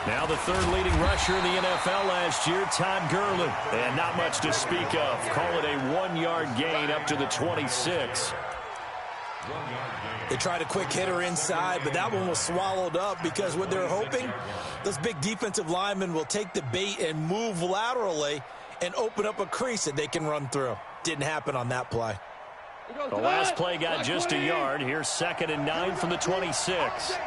Now the third leading rusher in the NFL last year, Todd Gurley. And not much to speak of. Call it a 1-yard gain up to the 26. They tried a quick hitter inside, but that one was swallowed up because what they're hoping, those big defensive linemen will take the bait and move laterally and open up a crease that they can run through. Didn't happen on that play. The last play got just a yard. Here's 2nd and 9 from the 26.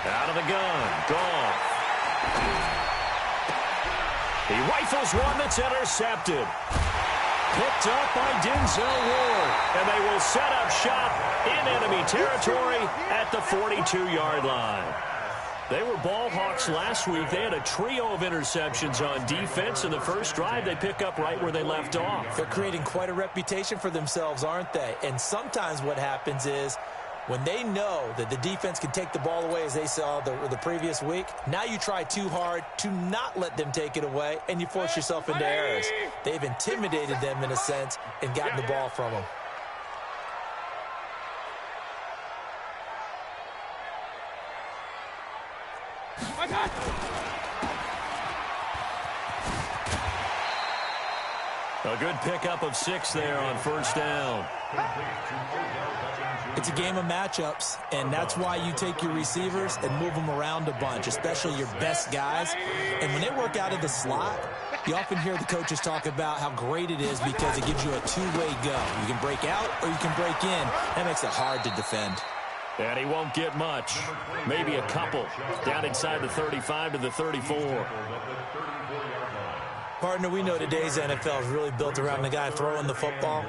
Out of the gun. Goff. He rifles one that's intercepted. Picked up by Denzel Ward. And they will set up shop in enemy territory at the 42-yard line. They were ball hawks last week. They had a trio of interceptions on defense. In the first drive, they pick up right where they left off. They're creating quite a reputation for themselves, aren't they? And sometimes what happens is when they know that the defense can take the ball away, as they saw the previous week, now you try too hard to not let them take it away, and you force yourself into errors. They've intimidated them in a sense and gotten the ball from them. A good pickup of 6 there on first down. It's a game of matchups, and that's why you take your receivers and move them around a bunch, especially your best guys. And when they work out of the slot, you often hear the coaches talk about how great it is because it gives you a two-way go. You can break out or you can break in. That makes it hard to defend. And he won't get much. Maybe a couple. Down inside the 35 to the 34. Partner, we know today's NFL is really built around the guy throwing the football.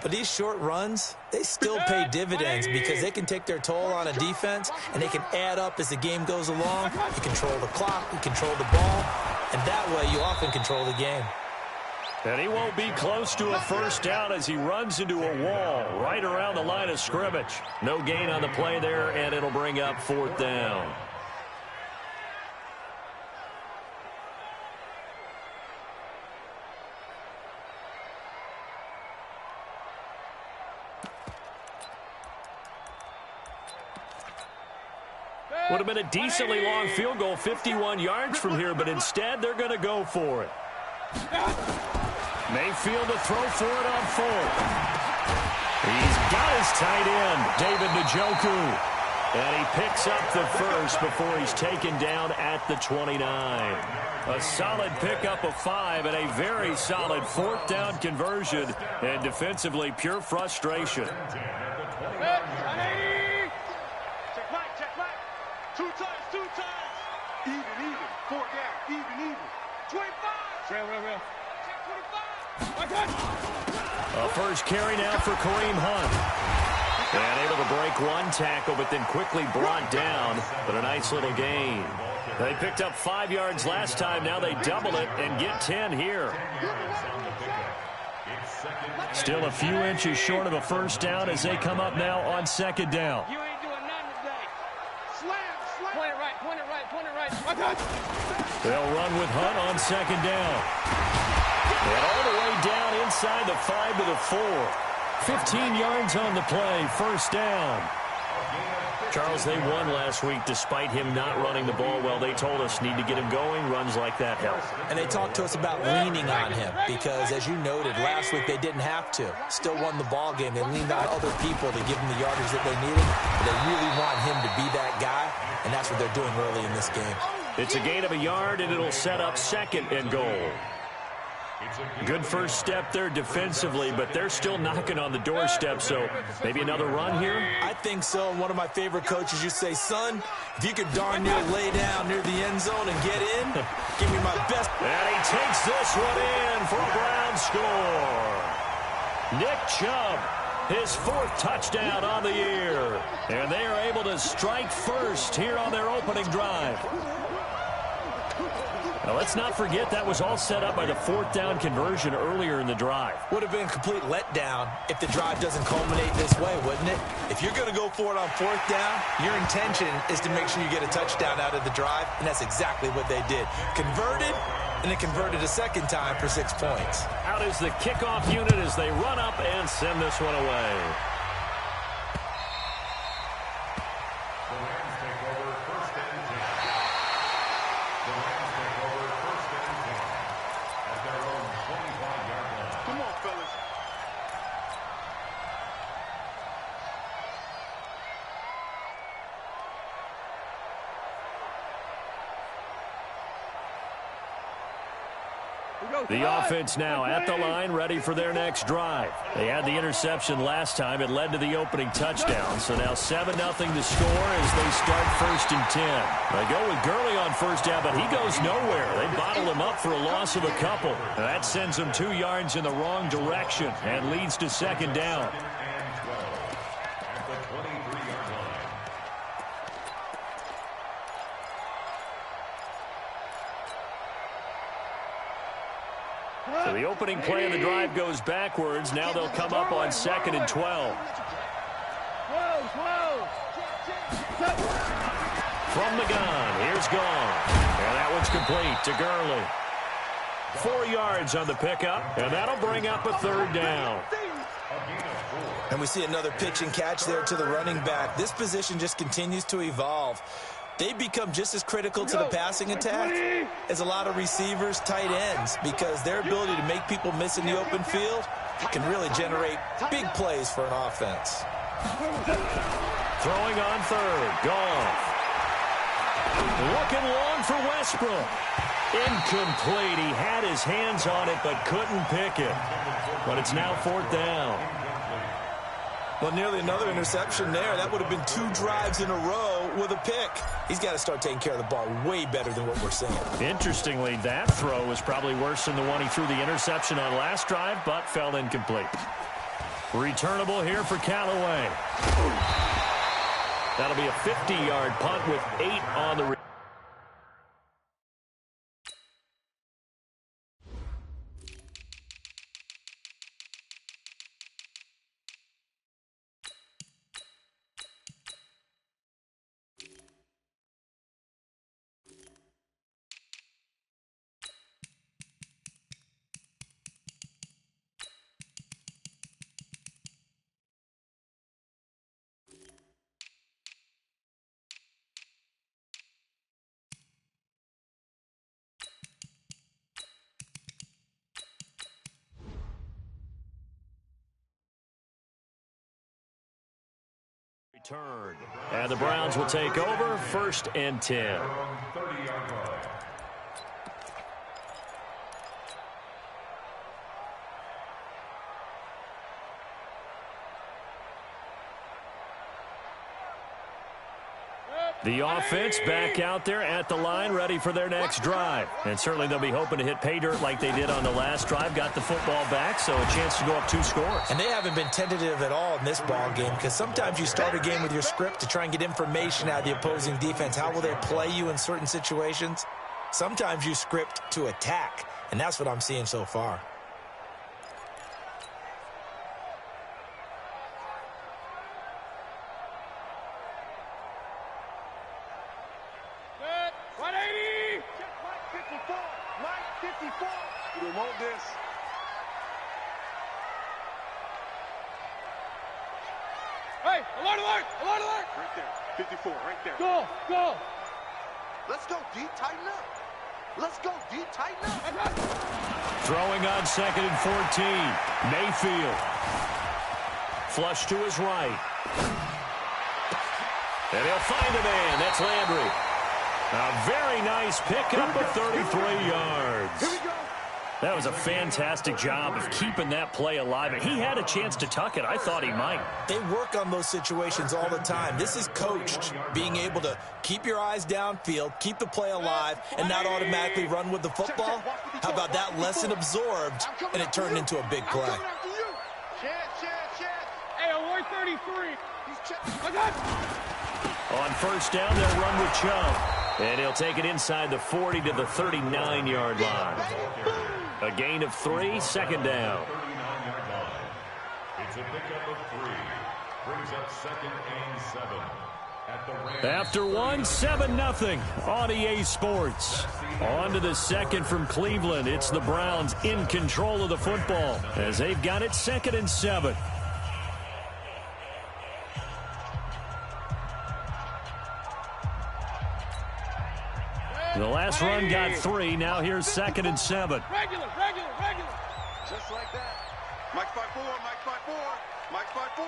But these short runs, they still pay dividends because they can take their toll on a defense, and they can add up as the game goes along. You control the clock, you control the ball, and that way you often control the game. And he won't be close to a first down as he runs into a wall right around the line of scrimmage. No gain on the play there, and it'll bring up 4th down. Would have been a decently long field goal, 51 yards from here, but instead they're going to go for it. Mayfield to throw for it on 4th. He's got his tight end, David Njoku. And he picks up the first before he's taken down at the 29. A solid pickup of 5 and a very solid 4th down conversion. And defensively, pure frustration. Two times. Even. 4 down. Even. 25. Real. Check 25. A first carry now for Kareem Hunt. And able to break one tackle, but then quickly brought down. But a nice little gain. They picked up 5 yards last time. Now they double it and get 10 here. Still a few inches short of a first down as they come up now on 2nd down. They'll run with Hunt on 2nd down. And all the way down inside the 5 to the 4. 15 yards on the play, first down. Charles, they won last week despite him not running the ball well. They told us need to get him going. Runs like that help. And they talked to us about leaning on him because, as you noted, last week they didn't have to. Still won the ball game. They leaned on other people to give them the yardage that they needed. But they really want him to be that guy, and that's what they're doing early in this game. It's a gain of a yard, and it'll set up 2nd and goal. Good first step there defensively, but they're still knocking on the doorstep, so maybe another run here? I think so. One of my favorite coaches used to say, son, if you could darn near lay down near the end zone and get in, give me my best. And he takes this one in for a Brown score. Nick Chubb, his 4th touchdown on the year. And they are able to strike first here on their opening drive. Now, let's not forget that was all set up by the fourth down conversion earlier in the drive. Would have been a complete letdown if the drive doesn't culminate this way, wouldn't it? If you're going to go for it on fourth down, your intention is to make sure you get a touchdown out of the drive, and that's exactly what they did. Converted, and it converted a second time for 6 points. Out is the kickoff unit as they run up and send this one away. The offense now at the line, ready for their next drive. They had the interception last time. It led to the opening touchdown. So now 7-0 to score as they start 1st and 10. They go with Gurley on first down, but he goes nowhere. They bottle him up for a loss of a couple. Now that sends him 2 yards in the wrong direction and leads to 2nd down. So the opening play of the drive goes backwards. Now they'll come up on 2nd and 12. From the gun, here's Gone. And that one's complete to Gurley. 4 yards on the pickup, and that'll bring up a 3rd down. And we see another pitch and catch there to the running back. This position just continues to evolve. They become just as critical to the passing attack as a lot of receivers, tight ends, because their ability to make people miss in the open field can really generate big plays for an offense. Throwing on 3rd, Goff. Looking long for Westbrook. Incomplete. He had his hands on it but couldn't pick it. But it's now 4th down. Well, nearly another interception there. That would have been 2 drives in a row with a pick. He's got to start taking care of the ball way better than what we're seeing. Interestingly, that throw was probably worse than the one he threw the interception on last drive, but fell incomplete. Returnable here for Callaway. That'll be a 50-yard punt with 8 on the return. And the Browns will take over 1st and 10. The offense back out there at the line, ready for their next drive. And certainly they'll be hoping to hit pay dirt like they did on the last drive. Got the football back, so a chance to go up 2 scores. And they haven't been tentative at all in this ball game, because sometimes you start a game with your script to try and get information out of the opposing defense. How will they play you in certain situations? Sometimes you script to attack, and that's what I'm seeing so far. Hey, alert, alert, alert, alert! Right there, 54, right there. Go, go! Let's go, D, tighten up. Let's go, D, tighten up. Throwing on 2nd and 14. Mayfield. Flush to his right. And he'll find a man. That's Landry. A very nice pickup of 33 yards. Here we go. That was a fantastic job of keeping that play alive. And he had a chance to tuck it. I thought he might. They work on those situations all the time. This is coached, being able to keep your eyes downfield, keep the play alive, and not automatically run with the football. How about that lesson absorbed, and it turned into a big play? Hey, alert 33. On first down, they'll run with Chubb. And he'll take it inside the 40 to the 39-yard line. A gain of 3, second down. It's a pickup of 3. Brings up 2nd and 7. After 7-0 on EA Sports. On to the second from Cleveland. It's the Browns in control of the football as they've got it 2nd and 7. The last run got 3. Now here's 2nd and 7. Regular. Just like that. Mike 5-4, Mike 5-4, Mike 5-4.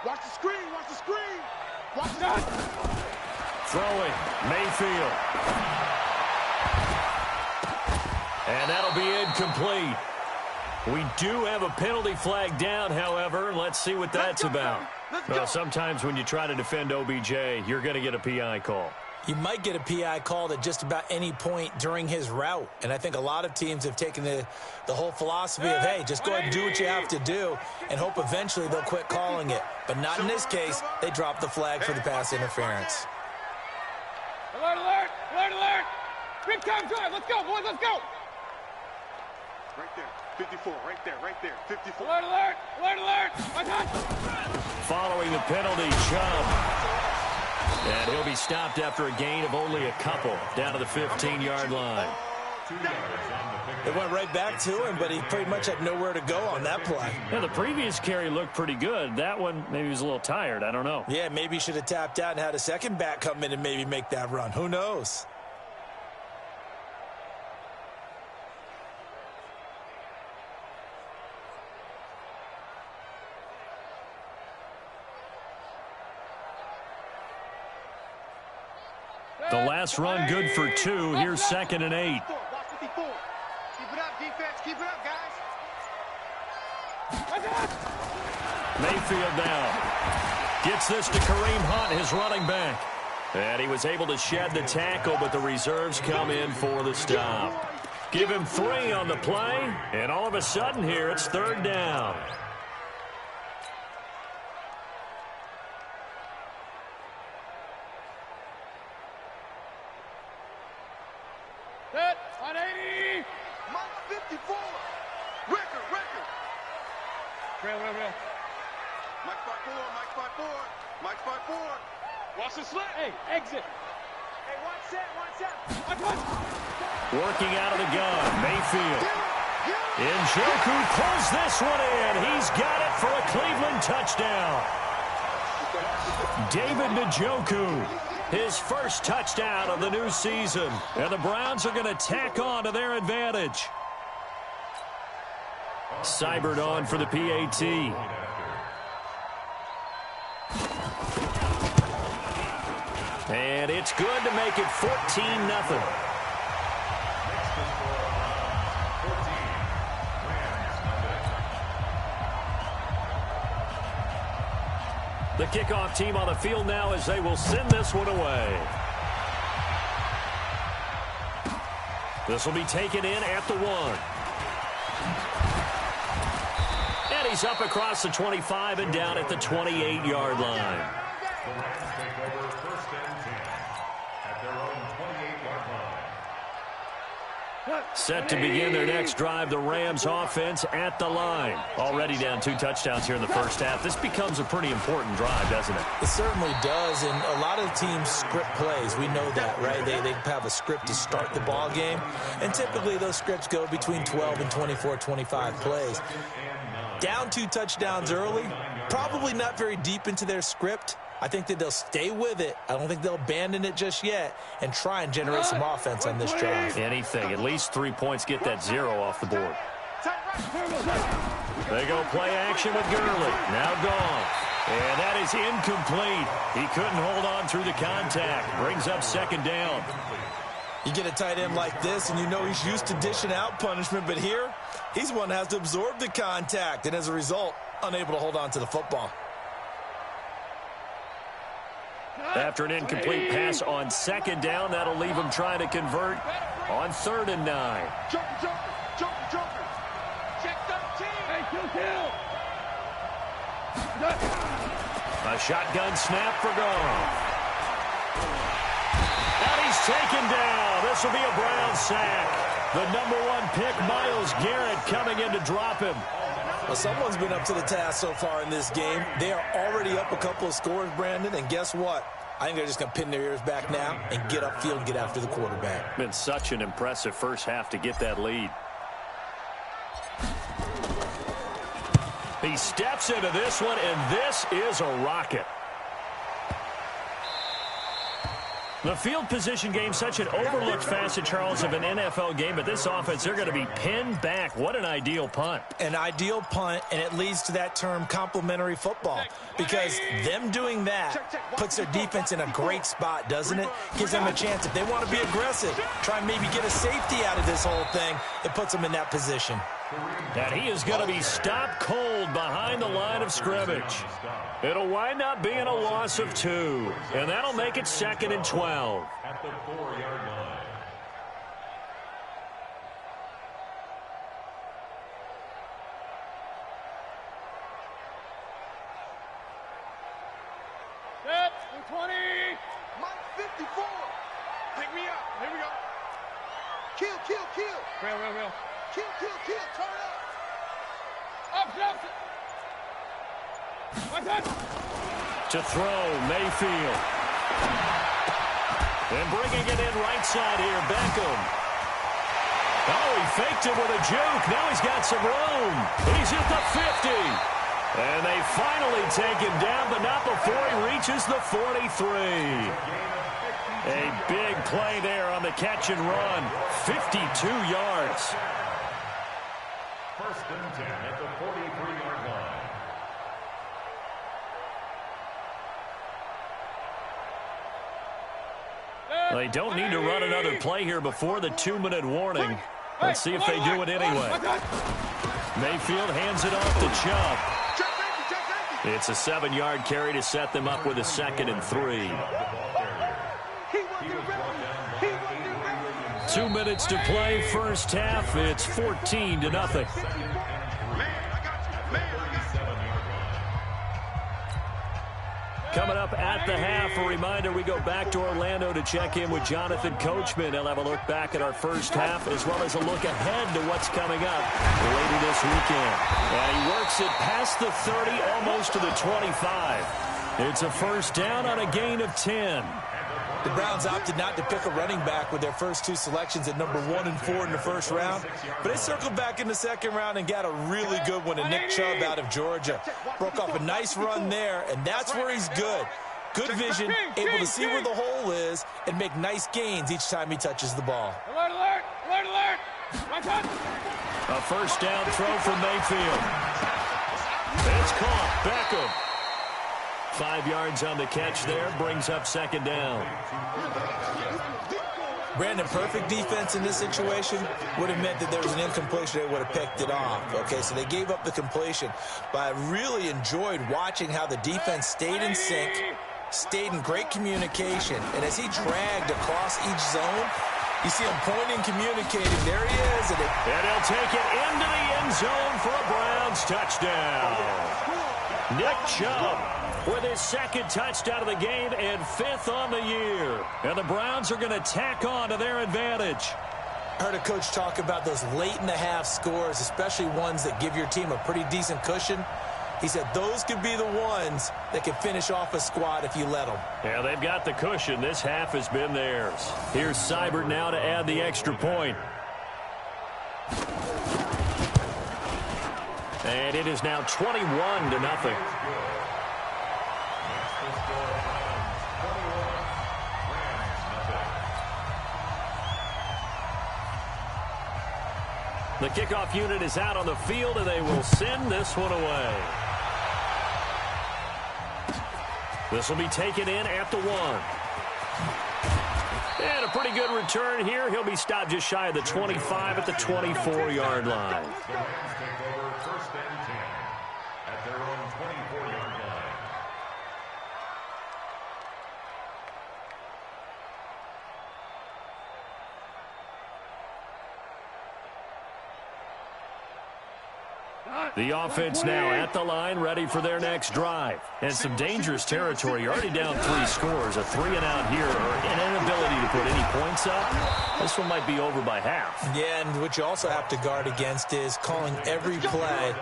Watch the screen. Watch that. Throwing, Mayfield. And that'll be incomplete. We do have a penalty flag down, however. Let's see what that's about. Well, sometimes when you try to defend OBJ, you're going to get a PI call. You might get a PI called at just about any point during his route. And I think a lot of teams have taken the whole philosophy of, hey, just go ahead and do what you have to do and hope eventually they'll quit calling it. But not in this case. They dropped the flag for the pass interference. Alert. Big time drive. Let's go, boys. Let's go. Right there. 54. Right there. 54. Alert. Following the penalty, Chubb. And he'll be stopped after a gain of only a couple down to the 15-yard line. It went right back to him, but he pretty much had nowhere to go on that play. Yeah, the previous carry looked pretty good. That one, maybe he was a little tired. I don't know. Yeah, maybe he should have tapped out and had a second back come in and maybe make that run. Who knows? The last run good for 2. Here's 2nd and 8. Watch 54. Keep it up, defense. Keep it up, guys. Mayfield now. Gets this to Kareem Hunt, his running back. And he was able to shed the tackle, but the reserves come in for the stop. Give him 3 on the play, and all of a sudden here it's 3rd down. Set. 180. Mike 54. Record. Real. Mike 5-4. Mike 5-4. Watch the slant. Hey, exit. Hey, one set. Working out of the gun, Mayfield. Njoku pulls this one in. He's got it for a Cleveland touchdown. David Njoku, his first touchdown of the new season. And the Browns are going to tack on to their advantage. Seibert on for the PAT. And it's good to make it 14-0. The kickoff team on the field now as they will send this one away. This will be taken in at the 1. And he's up across the 25 and down at the 28-yard line. Set to begin their next drive, the Rams offense at the line. Already down 2 touchdowns here in the first half. This becomes a pretty important drive, doesn't it? It certainly does, and a lot of teams script plays. We know that, right? They have a script to start the ball game, and typically those scripts go between 12 and 24, 25 plays. Down 2 touchdowns early, probably not very deep into their script. I think that they'll stay with it. I don't think they'll abandon it just yet and try and generate some offense on this drive. Anything. At least 3 points, get that 0 off the board. They go play action with Gurley. Now gone. And that is incomplete. He couldn't hold on through the contact. Brings up 2nd down. You get a tight end like this, and you know he's used to dishing out punishment, but here, he's one that has to absorb the contact, and as a result, unable to hold on to the football. After an incomplete pass on 2nd down, that'll leave him trying to convert on 3rd and 9. Joker. Check 13. Hey, kill. A shotgun snap for Goff. And he's taken down. This will be a Brown sack. The #1 pick, Myles Garrett, coming in to drop him. Well, someone's been up to the task so far in this game. They are already up a couple of scores, Brandon, and guess what? I think they're just going to pin their ears back now and get upfield and get after the quarterback. Been such an impressive first half to get that lead. He steps into this one, and this is a rocket. The field position game, such an overlooked facet, Charles, of an NFL game, but this offense, they're going to be pinned back. What an ideal punt. An ideal punt, and it leads to that term complementary football, because them doing that puts their defense in a great spot, doesn't it? Gives them a chance. If they want to be aggressive, try and maybe get a safety out of this whole thing, it puts them in that position. And he is going to be stopped cold behind the line of scrimmage. It'll wind up being a loss of 2, and that'll make it 2nd and 12. At the 4-yard line. Set, 20. Mike 54. Take me out. Here we go. Kill, kill, kill. Real. Kill, turn up. Up. To throw, Mayfield. And bringing it in right side here, Beckham. Oh, he faked it with a juke. Now he's got some room. He's at the 50. And they finally take him down, but not before he reaches the 43. A big play there on the catch and run. 52 yards. 1st and 10 at the 43-yard line. They don't need to run another play here before the 2-minute warning. Let's see if they do it anyway. Mayfield hands it off to Chubb. It's a 7-yard carry to set them up with a 2nd and 3. 2 minutes to play, first half. It's 14-0. Coming up at the half, a reminder, we go back to Orlando to check in with Jonathan Coachman. He'll have a look back at our first half as well as a look ahead to what's coming up later this weekend. And he works it past the 30, almost to the 25. It's a first down on a gain of 10. The Browns opted not to pick a running back with their first 2 selections at number 1 and 4 in the first round. But they circled back in the second round and got a really good one in Nick Chubb out of Georgia. Broke off a nice run there, and that's where he's good. Good vision, able to see where the hole is, and make nice gains each time he touches the ball. Alert! A first down throw from Mayfield. It's caught. Beckham. 5 yards on the catch there, brings up 2nd down. Brandon, perfect defense in this situation would have meant that there was an incompletion. They would have picked it off. Okay, so they gave up the completion. But I really enjoyed watching how the defense stayed in sync, stayed in great communication. And as he dragged across each zone, you see him pointing, communicating. There he is. And he'll take it into the end zone for a Browns touchdown. Nick Chubb with his 2nd touchdown of the game and 5th on the year. And the Browns are going to tack on to their advantage. I heard a coach talk about those late-in-the-half scores, especially ones that give your team a pretty decent cushion. He said those could be the ones that can finish off a squad if you let them. Yeah, they've got the cushion. This half has been theirs. Here's Seibert now to add the extra point. And it is now 21-0. The kickoff unit is out on the field, and they will send this one away. This will be taken in at the 1. And a pretty good return here. He'll be stopped just shy of the 25 at the 24-yard line. First and 10 at their own 24-yard line. The offense now at the line, ready for their next drive. And some dangerous territory. You're already down 3 scores. A 3-and-out here, or an inability to to put any points up. This one might be over by half. Yeah, and what you also have to guard against is calling every play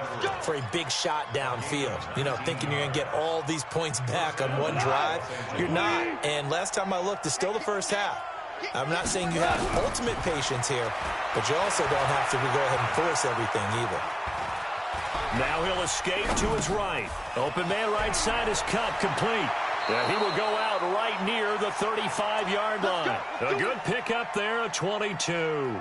for a big shot downfield. You know, thinking you're going to get all these points back on one drive. You're not. And last time I looked, it's still the first half. I'm not saying you have ultimate patience here, but you also don't have to go ahead and force everything either. Now he'll escape to his right. Open man right side is Cup complete. Yeah, he will go out right near the 35-yard line. A good pickup there, a 22.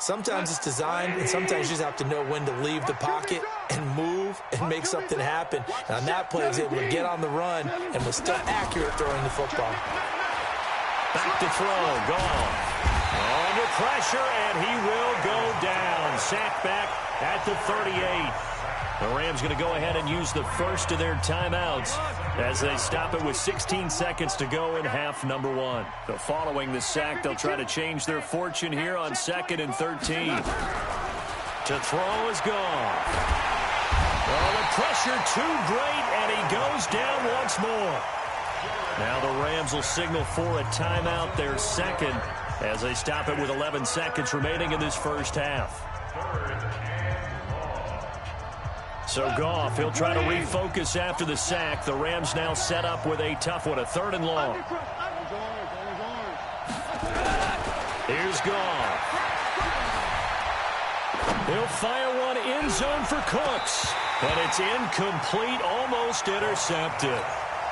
Sometimes it's designed, and sometimes you just have to know when to leave the pocket and move and make something happen. And on that play, he was able to get on the run and was still accurate throwing the football. Back to throw, gone. Under pressure, and he will go down. Sacked back at the 38. The Rams going to go ahead and use the first of their timeouts as they stop it with 16 seconds to go in half number one. So following the sack, they'll try to change their fortune here on 2nd and 13. To throw is gone. Oh, the pressure too great, and he goes down once more. Now the Rams will signal for a timeout, their second, as they stop it with 11 seconds remaining in this first half. So Goff, he'll try to refocus after the sack. The Rams now set up with a tough one, a 3rd and long. Here's Goff. He'll fire one end zone for Cooks. And it's incomplete, almost intercepted.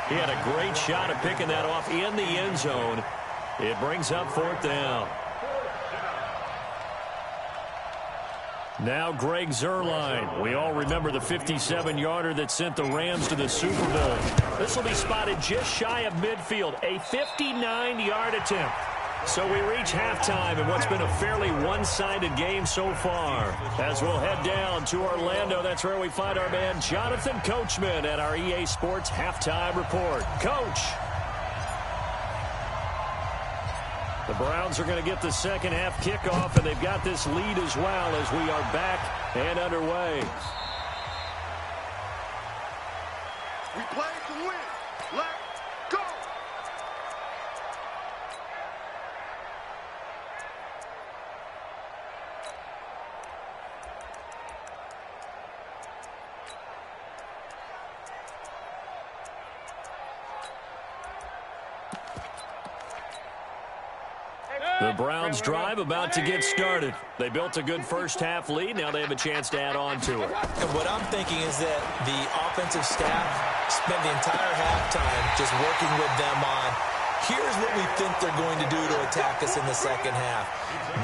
He had a great shot at picking that off in the end zone. It brings up 4th down. Now Greg Zuerlein. We all remember the 57-yarder that sent the Rams to the Super Bowl. This will be spotted just shy of midfield, a 59-yard attempt. So we reach halftime in what's been a fairly one-sided game so far. As we'll head down to Orlando, that's where we find our man Jonathan Coachman at our EA Sports Halftime Report. Coach. The Browns are going to get the second half kickoff, and they've got this lead as well as we are back and underway. We play to win. Let's go. The Browns drive about to get started. They built a good first half lead. Now they have a chance to add on to it. And what I'm thinking is that the offensive staff spent the entire halftime just working with them on, here's what we think they're going to do to attack us in the second half.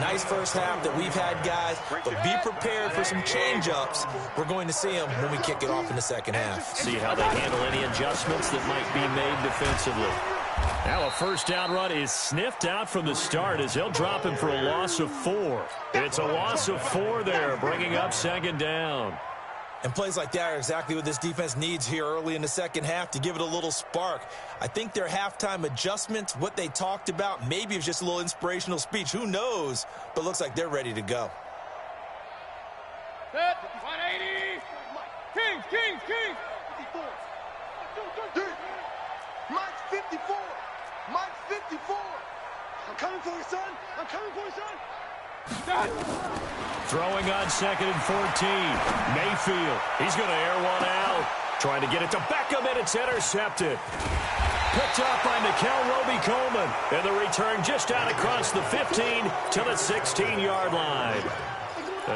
Nice first half that we've had, guys, but be prepared for some change-ups. We're going to see them when we kick it off in the second half. See how they handle any adjustments that might be made defensively. Now a first down run is sniffed out from the start as he'll drop him for a loss of 4. It's a loss of 4 there, bringing up 2nd down. And plays like that are exactly what this defense needs here early in the second half to give it a little spark. I think their halftime adjustments, what they talked about, maybe it was just a little inspirational speech. Who knows? But looks like they're ready to go. Set. 180. Kings. 54. Mike's 54. Mike's 54. I'm coming for you, son. I'm coming for you, son. Throwing on 2nd and 14. Mayfield. He's going to air one out. Trying to get it to Beckham, and it's intercepted. Picked up by Nickel Roby-Coleman. And the return just out across the 15 to the 16-yard line.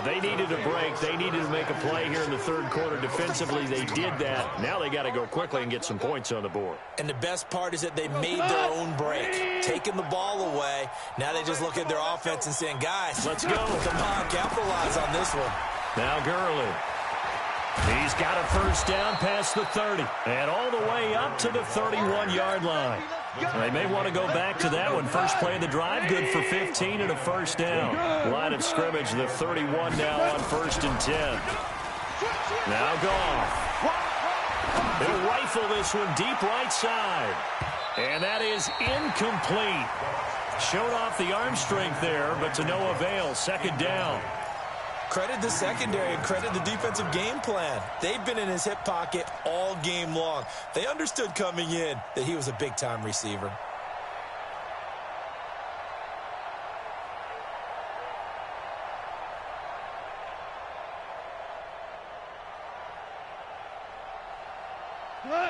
They needed a break. They needed to make a play here in the third quarter defensively. They did that. Now they got to go quickly and get some points on the board. And the best part is that they made their own break, taking the ball away. Now they just look at their offense and saying, guys, let's go. Come on, capitalize on this one. Now Gurley. He's got a first down past the 30 and all the way up to the 31-yard line. They may want to go back to that one. First play of the drive, good for 15 and a first down. Line of scrimmage, the 31 now on 1st and 10. Now Goff. He'll rifle this one deep right side. And that is incomplete. Showed off the arm strength there, but to no avail. 2nd down. credit the secondary and credit the defensive game plan. They've been in his hip pocket all game long. They understood coming in that he was a big-time receiver.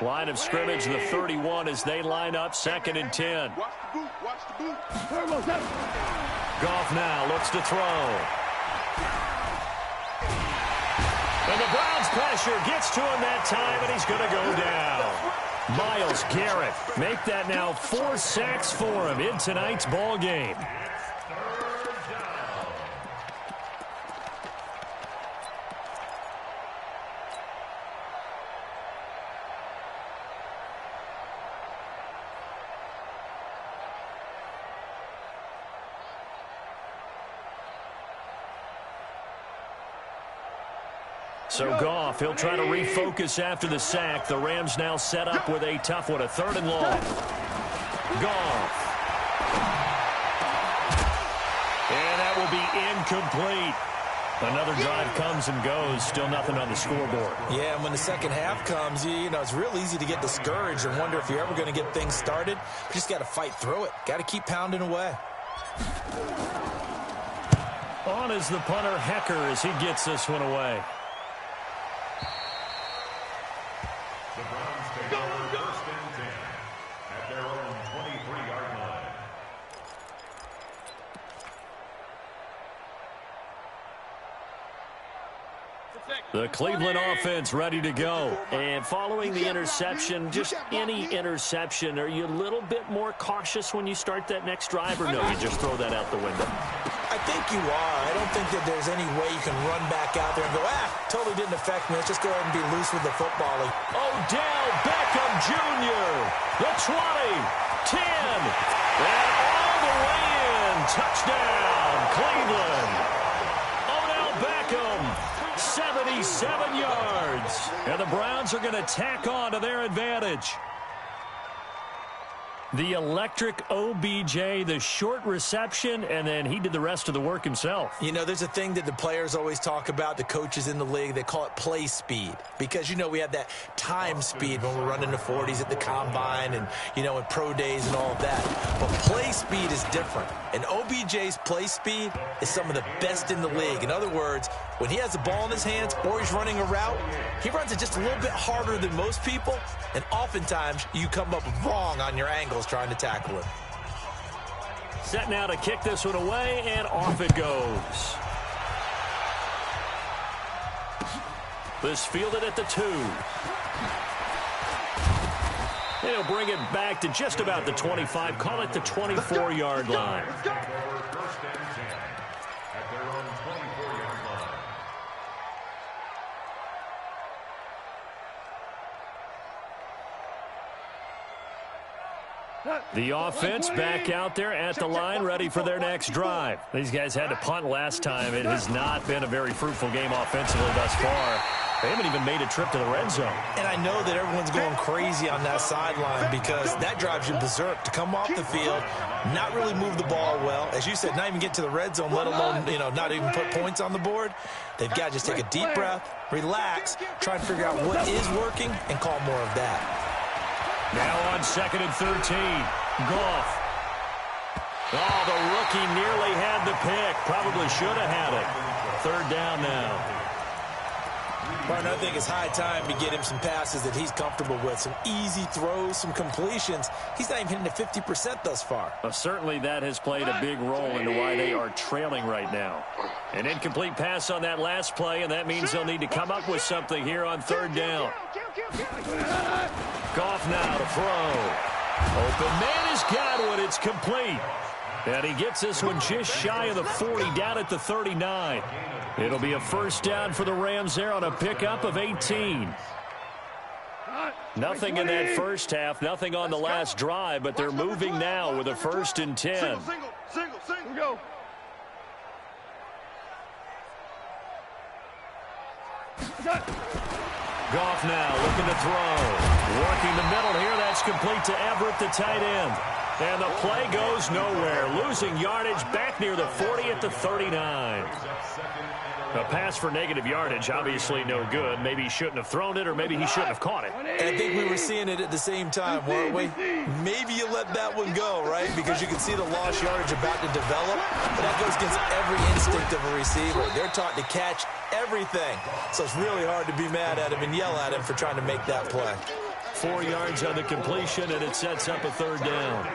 Line of scrimmage, the 31 as they line up, 2nd and 10. Watch the boot. Watch the boot. Goff now looks to throw. And the Browns pressure gets to him that time, and he's going to go down. Myles Garrett make that now 4 sacks for him in tonight's ball game. So Goff, he'll try to refocus after the sack. The Rams now set up with a tough one, a 3rd and long. Goff. And that will be incomplete. Another drive comes and goes. Still nothing on the scoreboard. Yeah, and when the second half comes, you know, it's real easy to get discouraged and wonder if you're ever going to get things started. You just got to fight through it. Got to keep pounding away. On is the punter, Hecker, as he gets this one away. The Browns take over 1st and 10 at their own 23-yard line. The Cleveland offense ready to go. And following the interception, just any interception, are you a little bit more cautious when you start that next drive, or no, you just throw that out the window? I think you are. I don't think that there's any way you can run back out there and go, totally didn't affect me. Let's just go ahead and be loose with the football. Odell Beckham Jr., the 20, 10, and all the way in. Touchdown, Cleveland. Odell Beckham, 77 yards. And the Browns are going to tack on to their advantage. The electric OBJ, the short reception, and then he did the rest of the work himself. You know, there's a thing that the players always talk about, the coaches in the league, they call it play speed. Because, you know, we have that time speed when we're running the 40s at the combine and, you know, in pro days and all of that. But play speed is different. And OBJ's play speed is some of the best in the league. In other words, when he has the ball in his hands or he's running a route, he runs it just a little bit harder than most people. And oftentimes, you come up wrong on your angles trying to tackle him. Set now to kick this one away, and off it goes. This fielded at the 2. He'll bring it back to just about the 25. Call it the 24-yard line. The offense back out there at the line, ready for their next drive. These guys had to punt last time. It has not been a very fruitful game offensively thus far. They haven't even made a trip to the red zone. And I know that everyone's going crazy on that sideline because that drives you berserk to come off the field, not really move the ball well. As you said, not even get to the red zone, let alone, you know, not even put points on the board. They've got to just take a deep breath, relax, try and figure out what is working, and call more of that. Now on 2nd and 13, Goff. Oh, the rookie nearly had the pick. Probably should have had it. 3rd down now. Martin, I think it's high time to get him some passes that he's comfortable with. Some easy throws, some completions. He's not even hitting the 50% thus far. Well, certainly that has played a big role into why they are trailing right now. An incomplete pass on that last play, and that means they'll need to come up with something here on 3rd down. Goff now to throw. Open man has got one. It's complete. And he gets this one just shy of the 40, down at the 39. It'll be a 1st down for the Rams there on a pickup of 18. Nothing in that first half, nothing on the last drive, but they're moving now with a 1st and 10. Single, go. Goff now looking to throw. Working the middle here. That's complete to Everett, the tight end. And the play goes nowhere. Losing yardage back near the 40 at the 39. A pass for negative yardage, obviously no good. Maybe he shouldn't have thrown it, or maybe he shouldn't have caught it. And I think we were seeing it at the same time, weren't we? Maybe you let that one go, right? Because you can see the lost yardage about to develop. But that goes against every instinct of a receiver. They're taught to catch everything. So it's really hard to be mad at him and yell at him for trying to make that play. 4 yards on the completion, and it sets up a third down.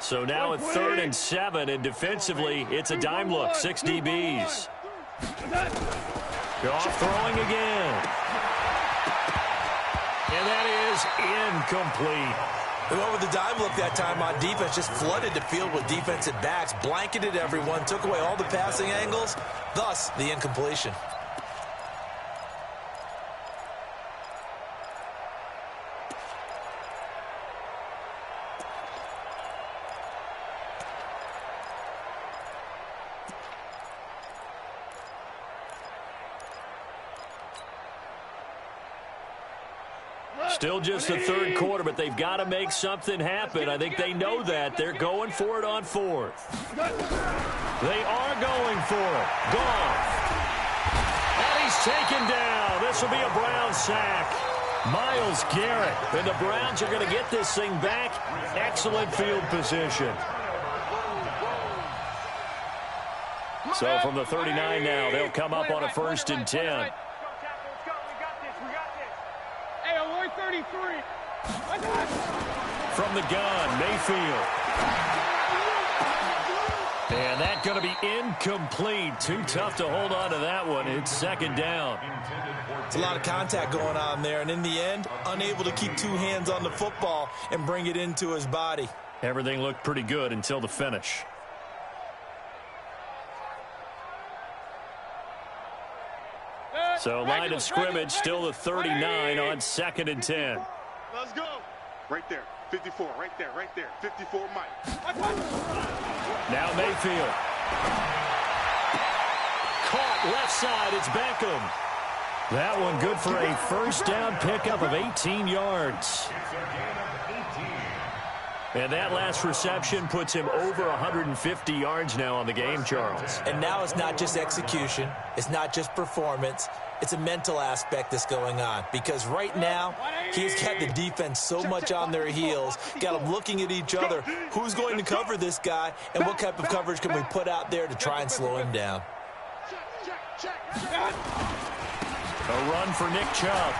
So now it's 3rd and 7, and defensively, it's a dime look. 6 DBs. Goff throwing again. And that is incomplete. They went with the dime look that time on defense, just flooded the field with defensive backs, blanketed everyone, took away all the passing angles, thus the incompletion. Still just the third quarter, but they've got to make something happen. I think they know that. They're going for it on 4th. They are going for it. Goff. And he's taken down. This will be a Brown sack. Myles Garrett. And the Browns are going to get this thing back. Excellent field position. So from the 39 now, they'll come up on a 1st and 10. 33. From the gun, Mayfield. And that's going to be incomplete. Too tough to hold on to that one. It's 2nd down. It's a lot of contact going on there, and in the end, unable to keep 2 hands on the football and bring it into his body. Everything looked pretty good until the finish. So line of scrimmage, still the 39 on 2nd and 10. Let's go. Right there, 54, right there, 54 Mike. Now Mayfield. Caught left side, it's Beckham. That one good for a 1st down pickup of 18 yards. And that last reception puts him over 150 yards now on the game, Charles. And now it's not just execution. It's not just performance. It's a mental aspect that's going on. Because right now, he's got the defense so much on their heels, got them looking at each other. Who's going to cover this guy, and what type of coverage can we put out there to try and slow him down? A run for Nick Chubb.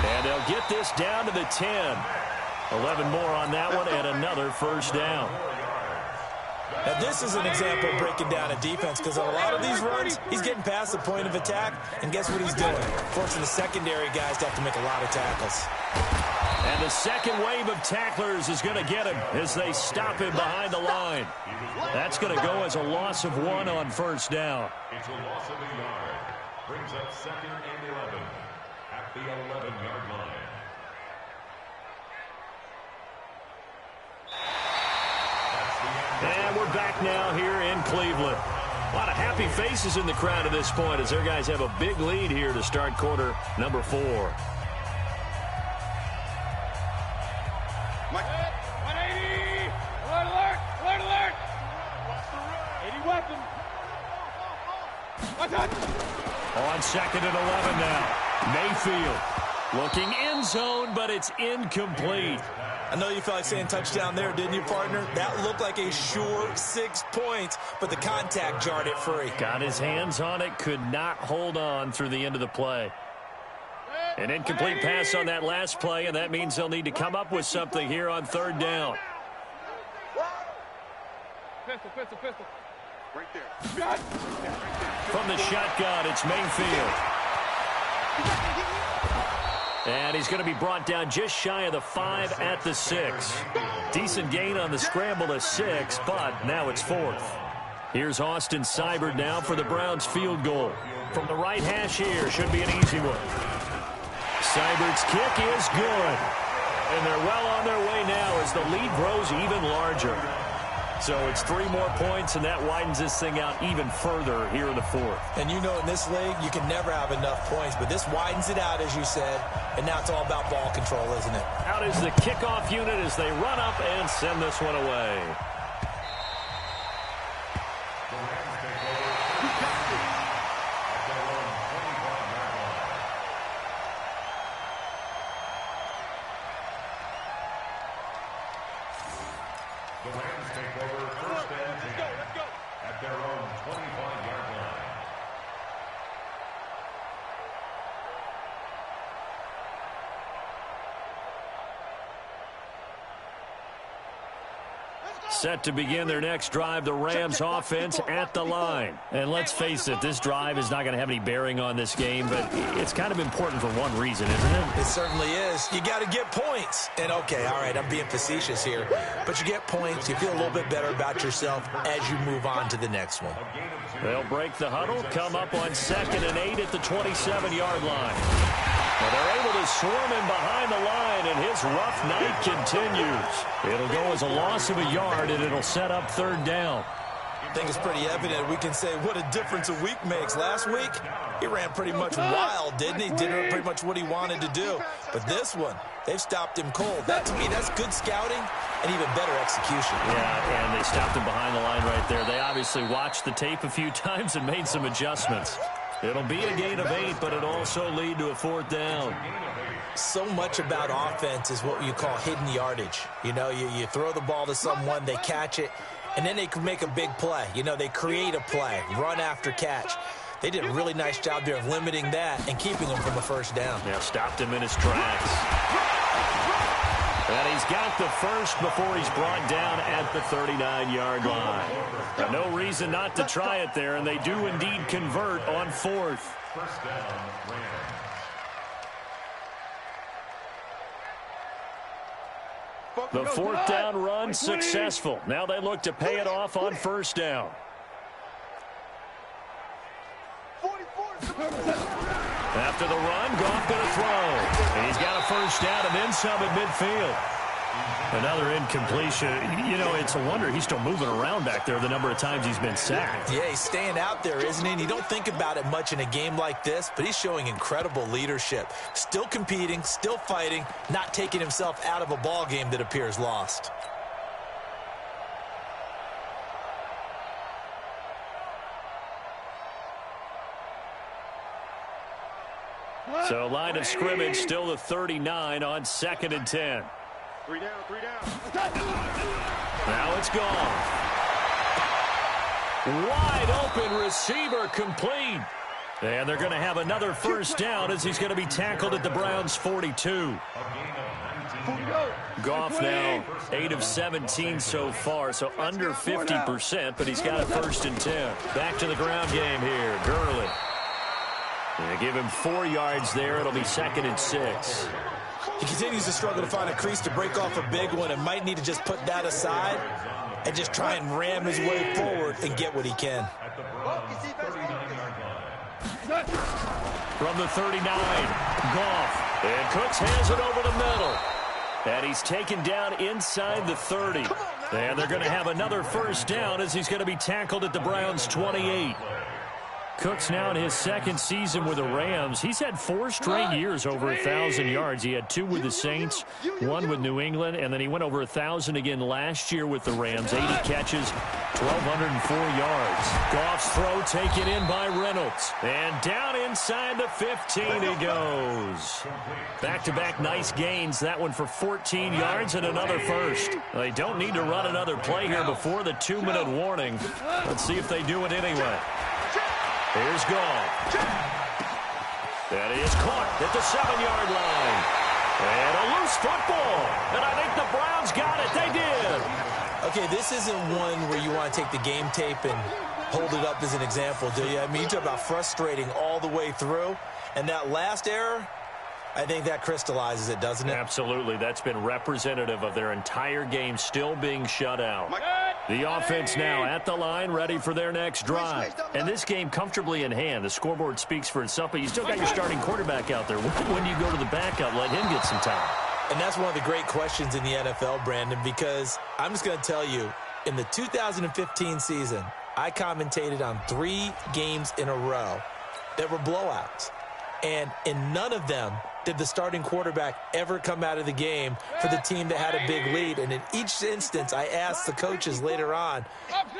And they'll get this down to the 10. 11 more on that one, and another 1st down. Now, this is an example of breaking down a defense, because on a lot of these runs, he's getting past the point of attack, and guess what he's doing? Forcing the secondary guys to have to make a lot of tackles. And the second wave of tacklers is going to get him as they stop him behind the line. That's going to go as a loss of 1 on 1st down. It's a loss of a yard. Brings up 2nd and 11 at the 11-yard line. And we're back now here in Cleveland. A lot of happy faces in the crowd at this point as their guys have a big lead here to start quarter number 4. Mike. 180. Alert, alert, alert. 80 weapon. On 2nd and 11 now. Mayfield looking end zone, but it's incomplete. I know you felt like saying touchdown there, didn't you, partner? That looked like a sure 6 points, but the contact jarred it free. Got his hands on it, could not hold on through the end of the play. An incomplete pass on that last play, and that means they'll need to come up with something here on 3rd down. Pistol. Right there. From the shotgun, it's Mayfield. And he's going to be brought down just shy of the 5 at the 6. Decent gain on the scramble to 6, but now it's 4th. Here's Austin Seibert now for the Browns field goal. From the right hash here, should be an easy one. Seibert's kick is good. And they're well on their way now as the lead grows even larger. So it's 3 more points, and that widens this thing out even further here in the fourth. And you know in this league, you can never have enough points, but this widens it out, as you said, and now it's all about ball control, isn't it? Out is the kickoff unit as they run up and send this one away. The Rams take over first and 10 at their own 25-yard line. Set to begin their next drive, the Rams offense at the line. And let's face it, this drive is not going to have any bearing on this game, but it's kind of important for one reason, isn't it? It certainly is. You got to get points. And, okay, all right, I'm being facetious here. But you get points, you feel a little bit better about yourself as you move on to the next one. They'll break the huddle, come up on 2nd and 8 at the 27-yard line. Well, they're able to swarm him behind the line, and his rough night continues. It'll go as a loss of a yard, and it'll set up 3rd down. I think it's pretty evident. We can say what a difference a week makes. Last week, he ran pretty much wild, didn't he? Did pretty much what he wanted to do. But this one, they've stopped him cold. That, to me, that's good scouting and even better execution. Yeah, and they stopped him behind the line right there. They obviously watched the tape a few times and made some adjustments. It'll be a gain of 8, but it'll also lead to a 4th down. So much about offense is what you call hidden yardage. You know, you throw the ball to someone, they catch it, and then they can make a big play. You know, they create a play, run after catch. They did a really nice job there of limiting that and keeping him from a 1st down. Yeah, stopped him in his tracks. And he's got the first before he's brought down at the 39-yard line. Now, no reason not to try it there, and they do indeed convert on 4th. First down, Rams. The 4th down run successful. Now they look to pay it off on 1st down. After the run, Goff going to throw. And he's got a 1st down and then some at midfield. Another incompletion. You know, it's a wonder he's still moving around back there the number of times he's been sacked. Yeah, he's staying out there, isn't he? And you don't think about it much in a game like this, but he's showing incredible leadership. Still competing, still fighting, not taking himself out of a ball game that appears lost. So line of scrimmage still the 39 on 2nd and 10. 3 down, 3 down. Now it's gone. Wide open receiver complete. And they're going to have another 1st down as he's going to be tackled at the Browns' 42. Goff now 8 of 17 so far, so under 50%, but he's got a 1st and 10. Back to the ground game here. Gurley. They give him 4 yards there. It'll be 2nd and 6. He continues to struggle to find a crease to break off a big one and might need to just put that aside and just try and ram his way forward and get what he can. From the 39, Goff. And Cooks has it over the middle. And he's taken down inside the 30. And they're going to have another 1st down as he's going to be tackled at the Browns' 28. Cooks now in his 2nd season with the Rams. He's had 4 straight years over 1,000 yards. He had 2 with the Saints, 1 with New England, and then he went over 1,000 again last year with the Rams. 80 catches, 1,204 yards. Goff's throw taken in by Reynolds. And down inside the 15 he goes. Back-to-back nice gains. That one for 14 yards and another 1st. They don't need to run another play here before the 2-minute warning. Let's see if they do it anyway. Here's Goff. That is caught at the 7-yard line. And a loose football. And I think the Browns got it. They did. Okay, this isn't one where you want to take the game tape and hold it up as an example, do you? I mean, you talk about frustrating all the way through. And that last error, I think that crystallizes it, doesn't it? Absolutely. That's been representative of their entire game still being shut out. The offense now at the line, ready for their next drive. And this game comfortably in hand. The scoreboard speaks for itself, but you still got your starting quarterback out there. When do you go to the backup, let him get some time? And that's one of the great questions in the NFL, Brandon, because I'm just going to tell you, In the 2015 season, I commentated on 3 games in a row that were blowouts. And in none of them did the starting quarterback ever come out of the game for the team that had a big lead. And in each instance, I asked the coaches later on,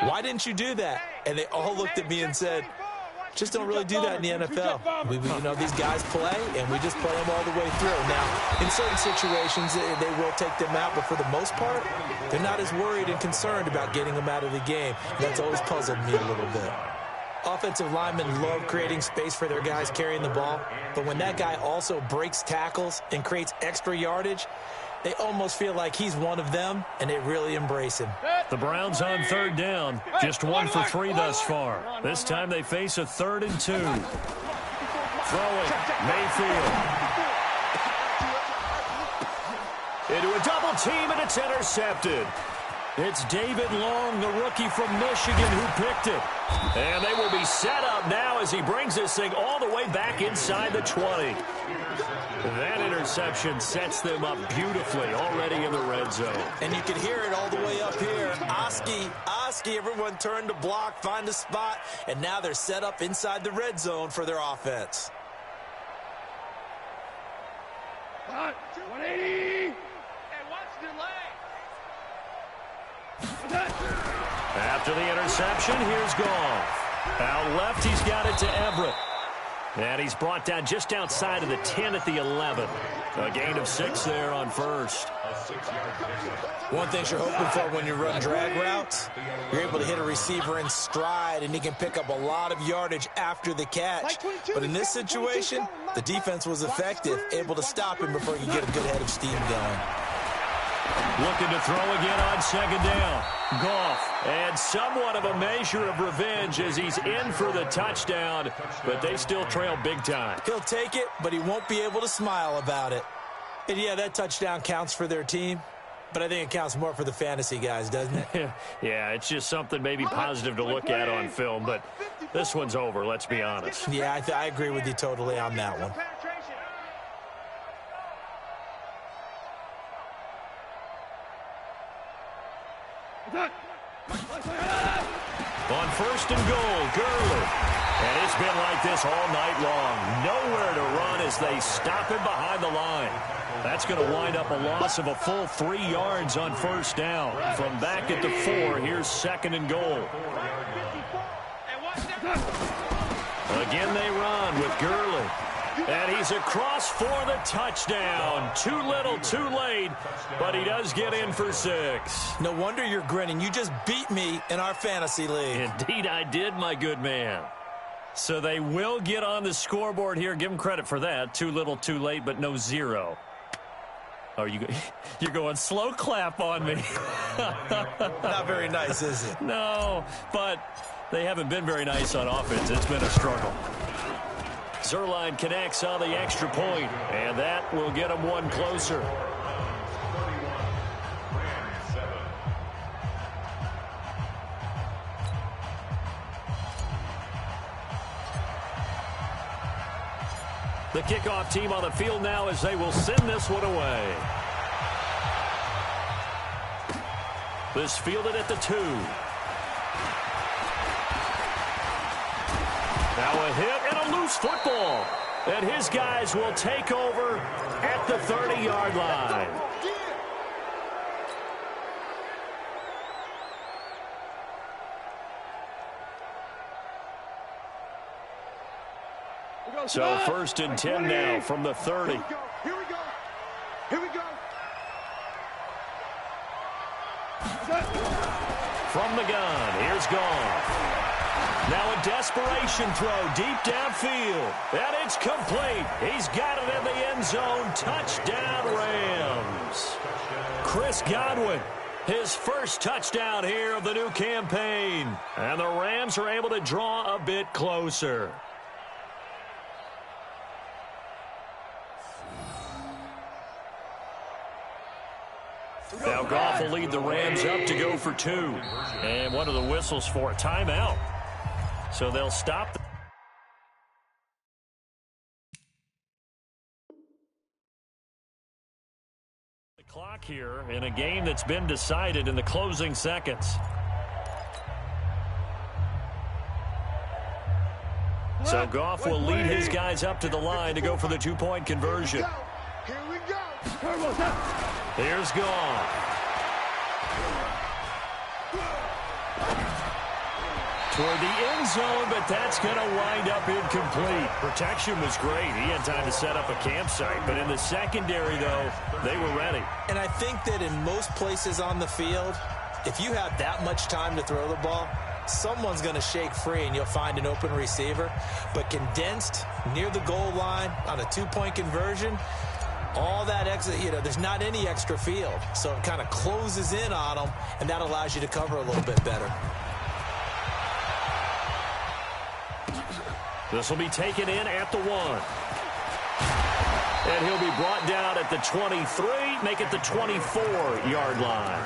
why didn't you do that? And they all looked at me and said, just don't really do that in the NFL. These guys play, and we just play them all the way through. Now, in certain situations, they will take them out, but for the most part, they're not as worried and concerned about getting them out of the game. That's always puzzled me a little bit. Offensive linemen love creating space for their guys carrying the ball, but when that guy also breaks tackles and creates extra yardage, they almost feel like he's one of them, and they really embrace him. The Browns on 3rd down. Just 1 for 3 thus far. This time they face a 3rd and 2. Throwing, Mayfield. Into a double team, and it's intercepted. It's David Long, the rookie from Michigan, who picked it. And they will be set up now as he brings this thing all the way back inside the 20. That interception sets them up beautifully already in the red zone. And you can hear it all the way up here. Oski, everyone turned to block, find a spot, and now they're set up inside the red zone for their offense. 180. Hey, watch the leg. After the interception, here's Goff. Out left, he's got it to Everett. And he's brought down just outside of the 10 at the 11. A gain of 6 there on first. One thing you're hoping for when you run drag routes, you're able to hit a receiver in stride, and he can pick up a lot of yardage after the catch. But in this situation, the defense was effective, able to stop him before he could get a good head of steam going. Looking to throw again on 2nd down. Goff, and somewhat of a measure of revenge as he's in for the touchdown, but they still trail big time. He'll take it, but he won't be able to smile about it. And yeah, that touchdown counts for their team, but I think it counts more for the fantasy guys, doesn't it? Yeah, it's just something maybe positive to look at on film, but this one's over, let's be honest. Yeah, I agree with you totally on that one. On 1st and goal, Gurley. And it's been like this all night long. Nowhere to run as they stop him behind the line. That's going to wind up a loss of a full 3 yards on 1st down. From back at the 4, here's 2nd and goal. Again they run with Gurley. And he's across for the touchdown. Too little, too late, but he does get in for 6. No wonder you're grinning. You just beat me in our fantasy league. Indeed I did, my good man. So they will get on the scoreboard here. Give them credit for that. Too little, too late, but no 0. Oh, you're going slow clap on me. Not very nice, is it? No, but they haven't been very nice on offense. It's been a struggle. Zerline connects on the extra point, and that will get him 1 closer. The kickoff team on the field now as they will send this one away. This fielded at the 2. Now a hit and a loose football. And his guys will take over at the 30-yard line. So 1st and 10 now from the 30. Here we go. Here we go. From the gun, here's Goff. Now a desperation throw deep downfield. And it's complete. He's got it in the end zone. Touchdown, Rams. Chris Godwin, his first touchdown here of the new campaign. And the Rams are able to draw a bit closer. Now Goff will lead the Rams up to go for 2. And one of the whistles for a timeout. So they'll stop the clock here in a game that's been decided in the closing seconds. So Goff will lead his guys up to the line to go for the 2-point conversion. Here we go. Here's Goff. Toward the end zone, but that's going to wind up incomplete. Protection was great. He had time to set up a campsite. But in the secondary, though, they were ready. And I think that in most places on the field, if you have that much time to throw the ball, someone's going to shake free and you'll find an open receiver. But condensed near the goal line on a 2-point conversion, all that extra, there's not any extra field. So it kind of closes in on them, and that allows you to cover a little bit better. This will be taken in at the 1. And he'll be brought down at the 23, make it the 24-yard line.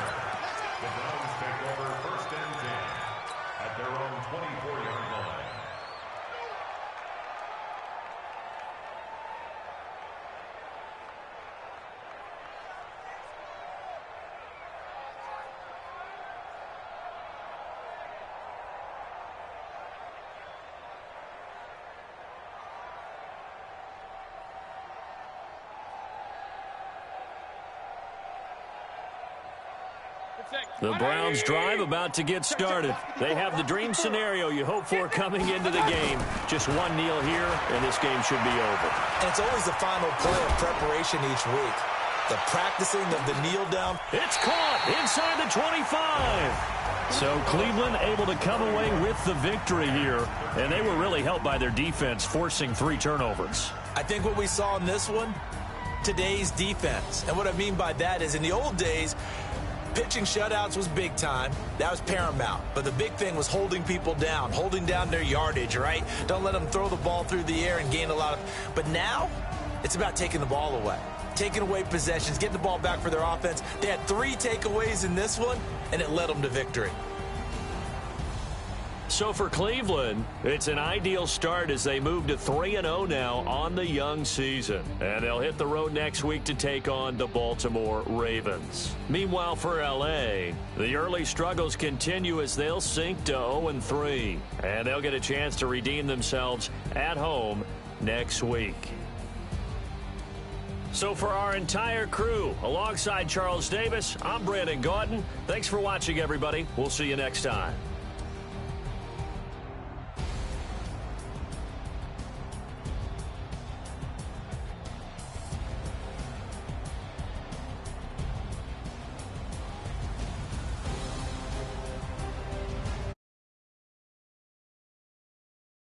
The Browns take over 1st and 10 at their own 24-yard line. The Browns drive about to get started. They have the dream scenario you hope for coming into the game. Just one kneel here, and this game should be over. And it's always the final play of preparation each week. The practicing of the kneel down. It's caught inside the 25. So Cleveland able to come away with the victory here, and they were really helped by their defense forcing 3 turnovers. I think what we saw in this one, today's defense. And what I mean by that is in the old days, pitching shutouts was big time. That was paramount. But the big thing was holding people down, holding down their yardage, right? Don't let them throw the ball through the air and gain a lot of... But now, it's about taking the ball away. Taking away possessions, getting the ball back for their offense. They had 3 takeaways in this one, and it led them to victory. So for Cleveland, it's an ideal start as they move to 3-0 now on the young season. And they'll hit the road next week to take on the Baltimore Ravens. Meanwhile for L.A., the early struggles continue as they'll sink to 0-3. And they'll get a chance to redeem themselves at home next week. So for our entire crew, alongside Charles Davis, I'm Brandon Gautin. Thanks for watching, everybody. We'll see you next time.